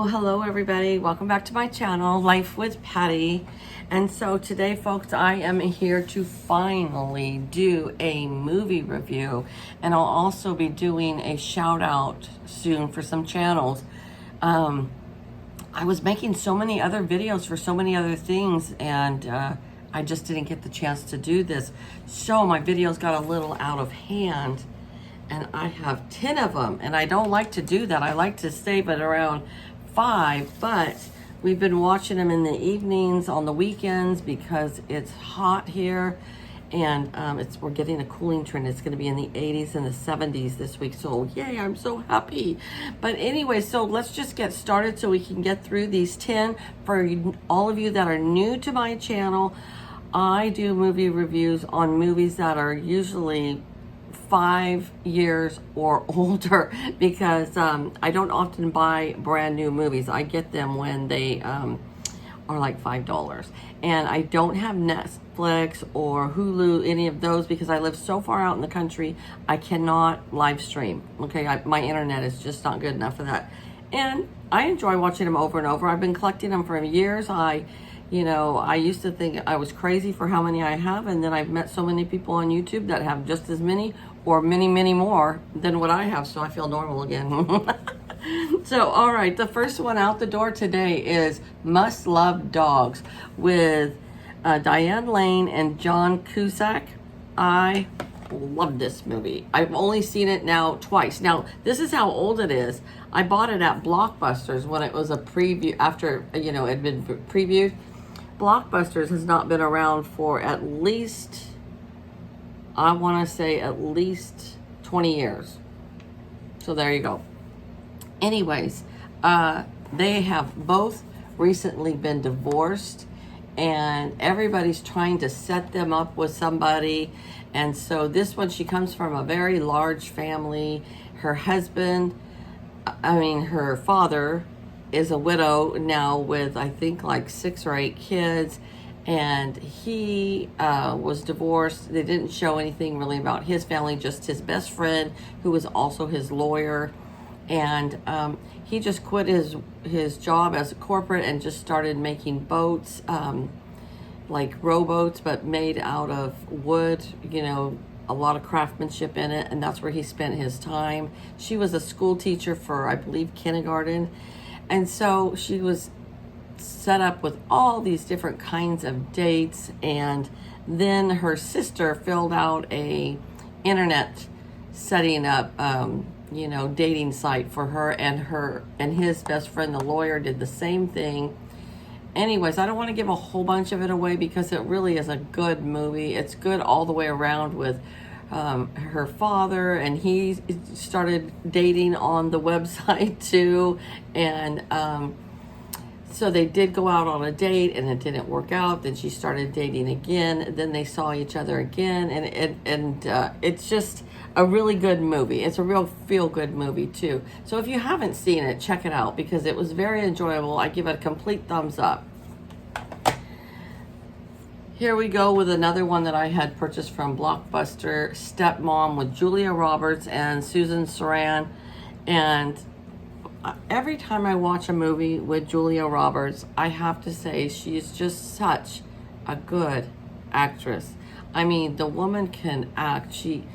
Hello everybody. Welcome back to my channel, Life with Patty. And so today, folks, I am here to finally do a movie review. And I'll also be doing a shout out soon for some channels. I was making so many other videos for so many other things, and I just didn't get the chance to do this. So my videos got a little out of hand. And I have 10 of them, and I don't like to do that. I like to save it around 5, but we've been watching them in the evenings, on the weekends, because it's hot here, and we're getting a cooling trend. It's going to be in the 80s and the 70s this week, so yay, I'm so happy. But anyway, so let's just get started so we can get through these 10. For all of you that are new to my channel, I do movie reviews on movies that are usually 5 years or older, because I don't often buy brand new movies. I get them when they are like $5, and I don't have Netflix or Hulu, any of those, because I live so far out in the country. I cannot live stream. Okay, my internet is just not good enough for that, and I enjoy watching them over and over. I've been collecting them for years. I used to think I was crazy for how many I have, and then I've met so many people on YouTube that have just as many or many, many more than what I have, so I feel normal again. So, all right, the first one out the door today is Must Love Dogs with Diane Lane and John Cusack. I love this movie. I've only seen it now twice. Now, this is how old it is. I bought it at Blockbusters when it was a preview, after, it had been previewed. Blockbusters has not been around for at least, I want to say at least 20 years. So there you go. Anyways, they have both recently been divorced, and everybody's trying to set them up with somebody. And so this one, she comes from a very large family. Her father is a widow now with, I think, like 6 or 8 kids, and he was divorced. They didn't show anything really about his family, just his best friend, who was also his lawyer, and he just quit his job as a corporate and just started making boats, like rowboats, but made out of wood, a lot of craftsmanship in it, and that's where he spent his time. She was a school teacher for, I believe, kindergarten. And so she was set up with all these different kinds of dates, and then her sister filled out a internet setting up, dating site for her, and his best friend, the lawyer, did the same thing. Anyways, I don't want to give a whole bunch of it away because it really is a good movie. It's good all the way around with her father, and he started dating on the website too, and so they did go out on a date, and it didn't work out. Then she started dating again, then they saw each other again, and it's just a really good movie. It's a real feel-good movie too. So if you haven't seen it, check it out, because it was very enjoyable. I give it a complete thumbs up. Here we go with another one that I had purchased from Blockbuster, Stepmom, with Julia Roberts and Susan Sarandon. And every time I watch a movie with Julia Roberts, I have to say she's just such a good actress. I mean, the woman can act. She,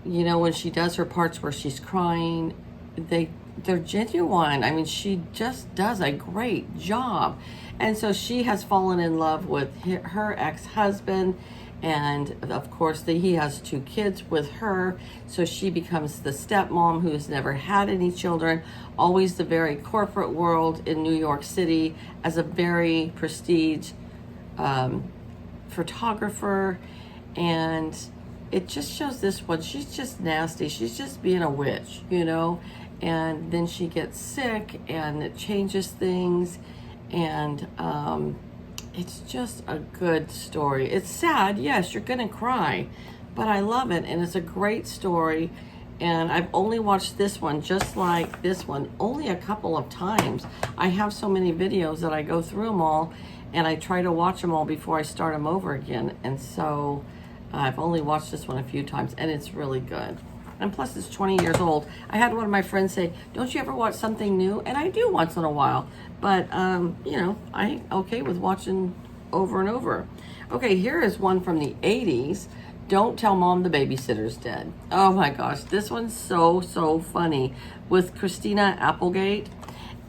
when she does her parts where she's crying, they're genuine. I mean, she just does a great job. And so she has fallen in love with her ex-husband, and of course he has 2 kids with her, so she becomes the stepmom who has never had any children, always the very corporate world in New York City as a very prestige photographer. And it just shows this one, she's just nasty, she's just being a witch, and then she gets sick, and it changes things. And it's just a good story. It's sad, yes, you're gonna cry, but I love it, and it's a great story. And I've only watched this one, just like this one, only a couple of times. I have so many videos that I go through them all, and I try to watch them all before I start them over again. And so I've only watched this one a few times, and it's really good. And plus, it's 20 years old. I had one of my friends say, don't you ever watch something new? And I do once in a while. But, you know, I'm okay with watching over and over. Okay, here is one from the 80s. Don't Tell Mom the Babysitter's Dead. Oh my gosh, this one's so funny with Christina Applegate.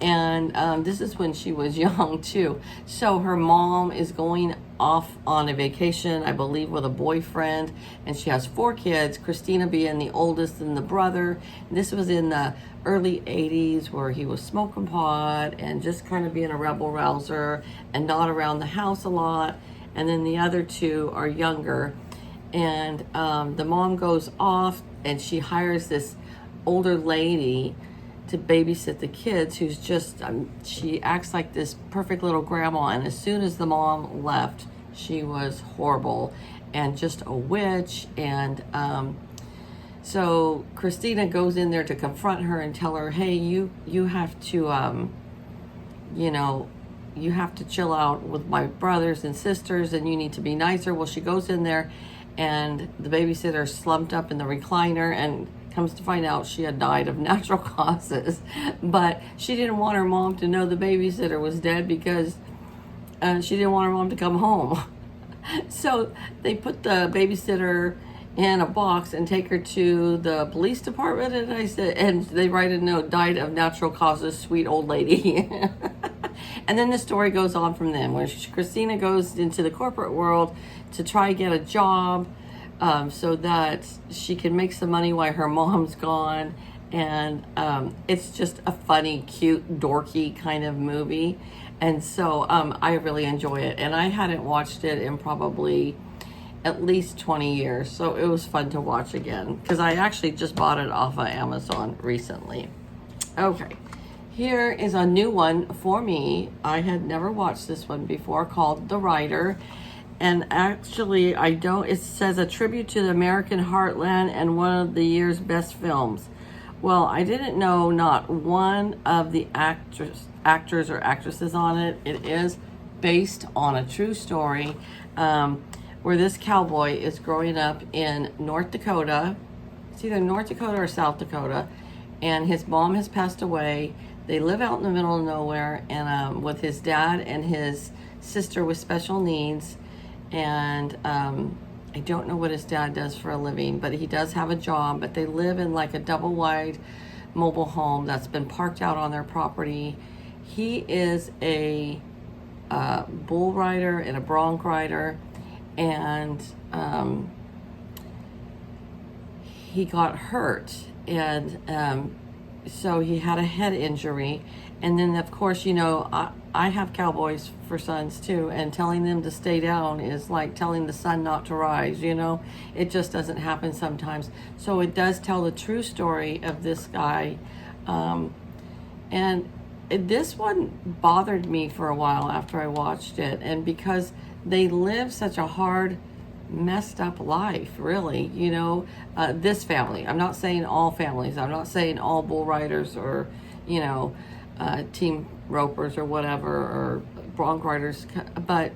And this is when she was young too. So her mom is going off on a vacation, I believe, with a boyfriend, and she has 4 kids, Christina being the oldest and the brother. And this was in the early 80s where he was smoking pot and just kind of being a rebel rouser and not around the house a lot. And then the other 2 are younger. And the mom goes off and she hires this older lady to babysit the kids, who's just, she acts like this perfect little grandma. And as soon as the mom left, she was horrible and just a witch. And so Christina goes in there to confront her and tell her, hey, you have to, you know, you have to chill out with my brothers and sisters and you need to be nicer. Well, she goes in there and the babysitter slumped up in the recliner, and comes to find out she had died of natural causes. But she didn't want her mom to know the babysitter was dead because she didn't want her mom to come home. So they put the babysitter in a box and take her to the police department, and they write a note, died of natural causes, sweet old lady. And then the story goes on from then, where Christina goes into the corporate world to try to get a job, so that she can make some money while her mom's gone. And it's just a funny, cute, dorky kind of movie. And so I really enjoy it. And I hadn't watched it in probably at least 20 years. So it was fun to watch again, because I actually just bought it off of Amazon recently. Okay, here is a new one for me. I had never watched this one before, called The Rider. And actually, it says a tribute to the American heartland and one of the year's best films. Well, I didn't know not one of the actors or actresses on it. It is based on a true story, where this cowboy is growing up in North Dakota. It's either North Dakota or South Dakota. And his mom has passed away. They live out in the middle of nowhere, and with his dad and his sister with special needs. And I don't know what his dad does for a living, but he does have a job. But they live in like a double wide mobile home that's been parked out on their property. He is a bull rider and a bronc rider, and he got hurt, and so he had a head injury. And then, of course, you know, I have cowboys for sons too, and telling them to stay down is like telling the sun not to rise, you know. It just doesn't happen sometimes. So it does tell the true story of this guy. And this one bothered me for a while after I watched it. And because they live such a hard, messed up life, really, you know, this family. I'm not saying all families. I'm not saying all bull riders or, you know, team ropers or whatever, or bronc riders, but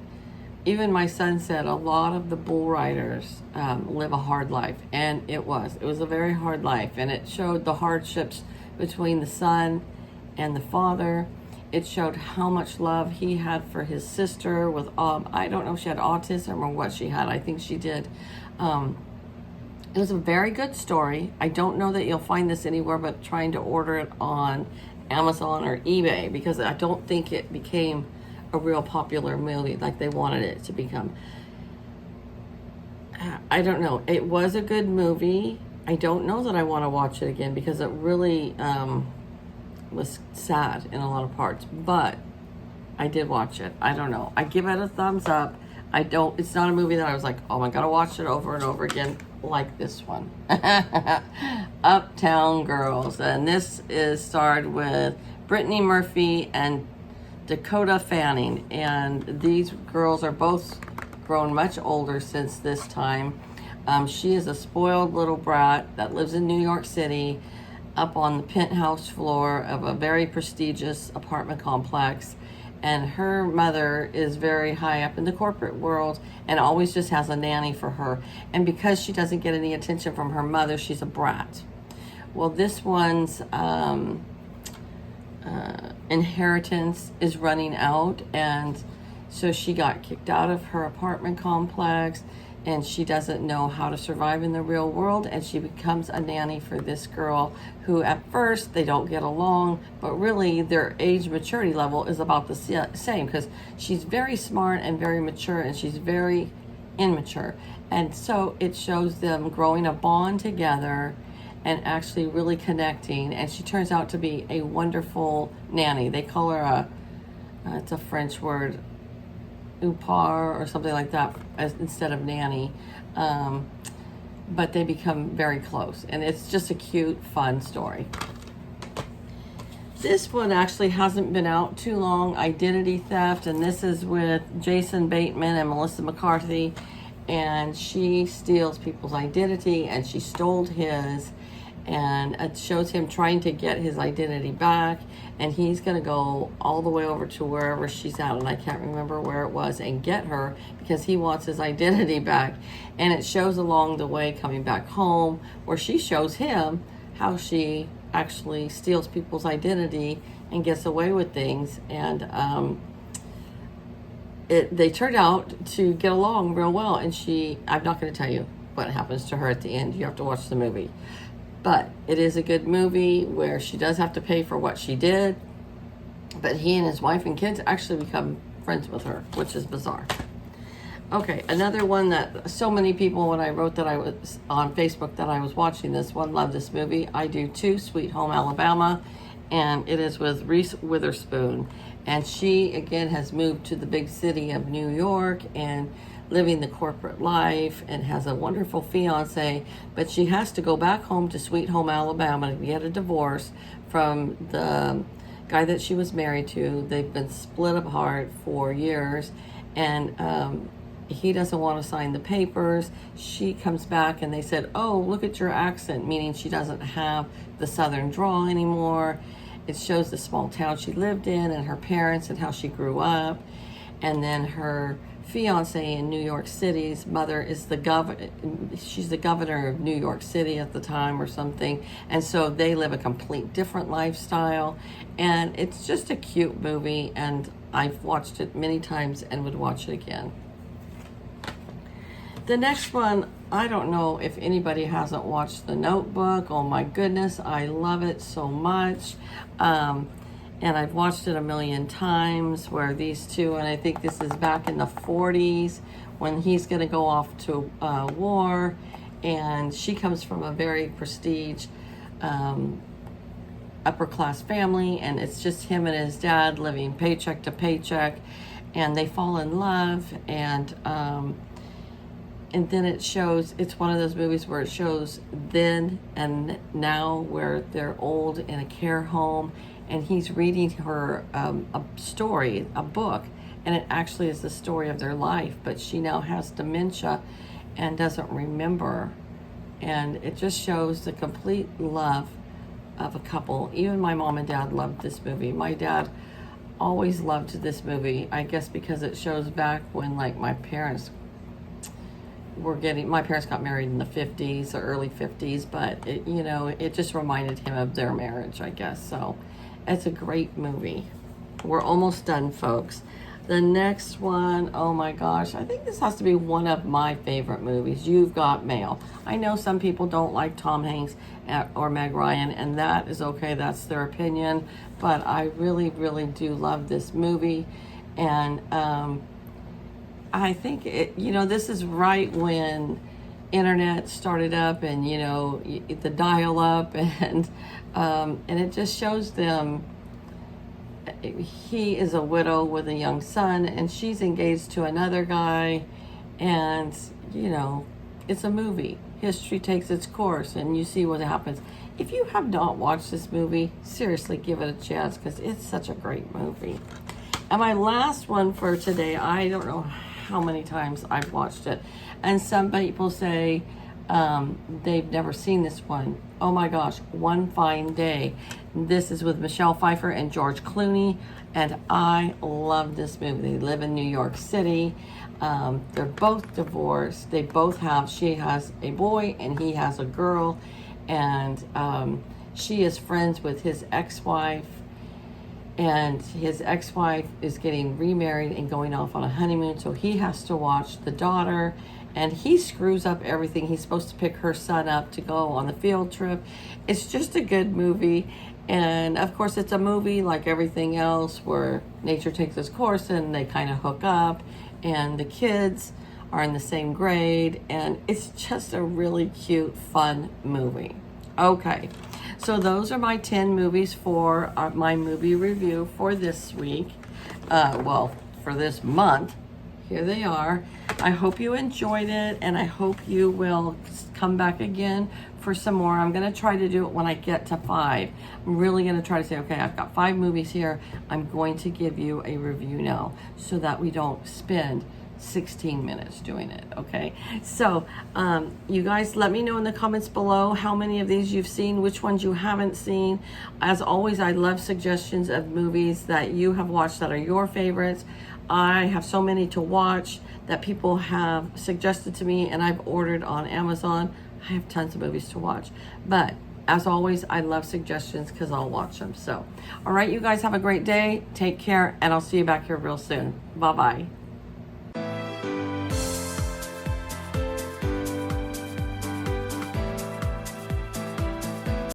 even my son said a lot of the bull riders live a hard life, and it was a very hard life, and it showed the hardships between the son and the father. It showed how much love he had for his sister with, I don't know if she had autism or what she had. I think she did. It was a very good story. I don't know that you'll find this anywhere, but trying to order it on Amazon or eBay, because I don't think it became a real popular movie like they wanted it to become. I don't know. It was a good movie. I don't know that I want to watch it again, because it really was sad in a lot of parts, but I did watch it. I don't know. I give it a thumbs up. It's not a movie that I was like, oh my God, I watched it over and over again like this one. Uptown Girls. And this is starred with Brittany Murphy and Dakota Fanning. And these girls are both grown much older since this time. She is a spoiled little brat that lives in New York City, up on the penthouse floor of a very prestigious apartment complex. and her mother is very high up in the corporate world and always just has a nanny for her. And because she doesn't get any attention from her mother, she's a brat. Well, this one's inheritance is running out, and so she got kicked out of her apartment complex, and she doesn't know how to survive in the real world, and she becomes a nanny for this girl who at first they don't get along, but really their age maturity level is about the same, because she's very smart and very mature, and she's very immature. And so it shows them growing a bond together and actually really connecting, and she turns out to be a wonderful nanny. They call her it's a French word, upar or something like that, instead of nanny. But they become very close, and it's just a cute, fun story. This one actually hasn't been out too long, Identity Theft, and this is with Jason Bateman and Melissa McCarthy, and she steals people's identity, and she stole his, and it shows him trying to get his identity back, and he's going to go all the way over to wherever she's at, and I can't remember where it was, and get her because he wants his identity back. And it shows along the way coming back home where she shows him how she actually steals people's identity and gets away with things, and they turned out to get along real well. And I'm not going to tell you what happens to her at the end. You have to watch the movie. But it is a good movie where she does have to pay for what she did, but he and his wife and kids actually become friends with her, which is bizarre. Okay, another one that so many people, when I wrote that I was on Facebook that I was watching this one, love this movie. I do too, Sweet Home Alabama, and it is with Reese Witherspoon. And she, again, has moved to the big city of New York and living the corporate life, and has a wonderful fiance, but she has to go back home to Sweet Home Alabama to get a divorce from the guy that she was married to. They've been split apart for years, and he doesn't want to sign the papers. She comes back and they said, oh, look at your accent, meaning she doesn't have the southern drawl anymore. It shows the small town she lived in and her parents and how she grew up. And then her fiance in New York City's mother is she's the governor of New York City at the time or something, and so they live a complete different lifestyle. And it's just a cute movie, and I've watched it many times and would watch it again. The next one, I don't know if anybody hasn't watched The Notebook. Oh my goodness, I love it so much. And I've watched it a million times, where these two, and I think this is back in the 40s when he's going to go off to war, and she comes from a very prestige upper class family, and it's just him and his dad living paycheck to paycheck, and they fall in love, and then it shows, it's one of those movies where it shows then and now, where they're old in a care home, and he's reading her a story, a book, and it actually is the story of their life, but she now has dementia and doesn't remember. And it just shows the complete love of a couple. Even my mom and dad loved this movie. My dad always loved this movie, I guess because it shows back when, like, my parents got married in the 50s or early 50s, but it just reminded him of their marriage, I guess. So it's a great movie. We're almost done, folks. The next one, oh my gosh, I think this has to be one of my favorite movies, You've Got Mail. I know some people don't like Tom Hanks or Meg Ryan, and that is okay, that's their opinion, but I really, really do love this movie. And I think this is right when internet started up, and the dial-up, and it just shows them. He is a widow with a young son, and she's engaged to another guy, and it's a movie. History takes its course, and you see what happens. If you have not watched this movie, seriously give it a chance, because it's such a great movie. And my last one for today, I don't know how many times I've watched it, and some people say they've never seen this one. Oh my gosh, One Fine Day. This is with Michelle Pfeiffer and George Clooney, and I love this movie. They live in New York City. They're both divorced. She has a boy and he has a girl, and she is friends with his ex-wife, and his ex-wife is getting remarried and going off on a honeymoon, so he has to watch the daughter, and he screws up everything. He's supposed to pick her son up to go on the field trip. It's just a good movie, and of course it's a movie like everything else where nature takes its course and they kind of hook up, and the kids are in the same grade, and it's just a really cute, fun movie. Okay, so those are my 10 movies for my movie review for this week. For this month. Here they are. I hope you enjoyed it, and I hope you will come back again for some more. I'm going to try to do it when I get to 5. I'm really going to try to say, okay, I've got 5 movies here. I'm going to give you a review now so that we don't spend 16 minutes doing it, okay? So you guys let me know in the comments below how many of these you've seen, which ones you haven't seen. As always, I love suggestions of movies that you have watched that are your favorites. I have so many to watch that people have suggested to me and I've ordered on Amazon. I have tons of movies to watch, but as always, I love suggestions because I'll watch them. So all right, you guys have a great day, take care, and I'll see you back here real soon. Bye-bye.